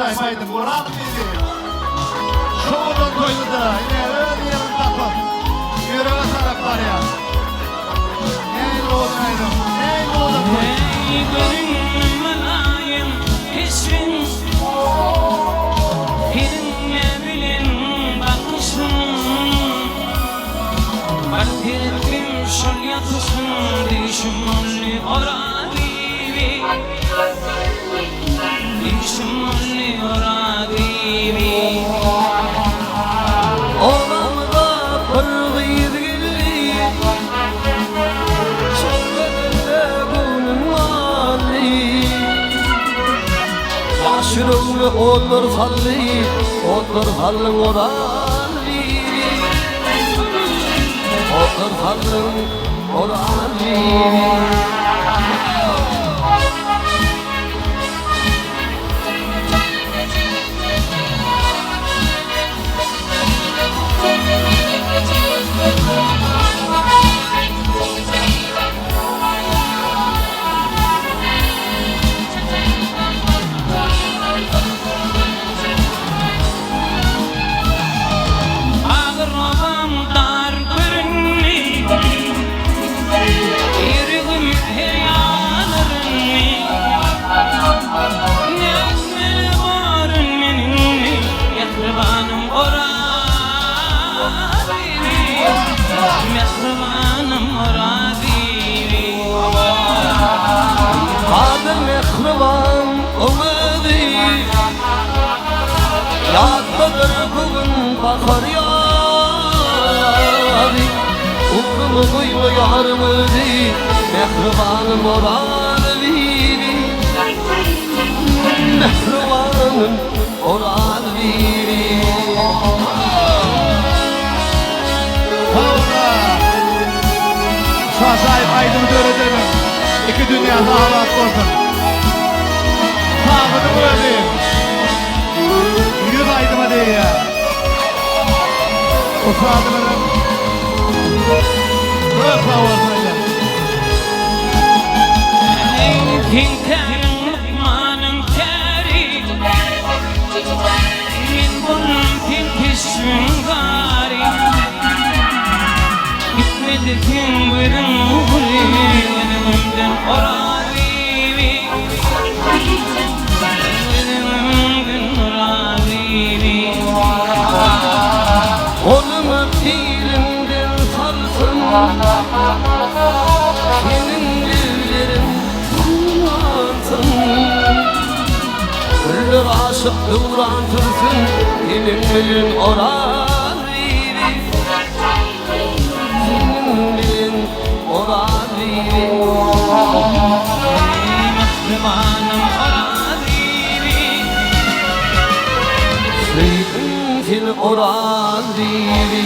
Saymaydım, Murat mıydı? Şoğudan koydu da, yine öyle yerini tapıp yüreğe sarıp var ya. Ey oğlum, ey oğlum. Ey benim melayim eşin, Pirinle bilin bakışın, Baktirdim şol yatışın, Dişim olli oradivi, Dişim olli oradivi. Olamda pırgıyır gilli, Şolgadırda gönlüm vali. Yaşırıllı olur salli, olur sallın orali. Olur sallın orali. Mehriban olmadı, Yaddadır bugün bakar yâri. Uğrunu duyma yarımızı, Mehribanım oralı. Mehribanım oralı. Havra! Şahsayip aydın öğretirim. İki dünyada halat olsun. Sağını bırakayım. Yüz aydıma değil ya. O sağdımını böyle sağ olsun ya. Ey tinkerin lukmanın keri, Min bunun tinkişin gari, Gitmedi kim birin uğri, Önümden oralivi, Önümden oralivi. Olumu dilinden sarsın, Senin güllerin kullansın. Güller aşık duran türsün, Senin gülün oralivi, Senin gülün oralivi. Mehribanım oradivi, Seydin fil oralivi.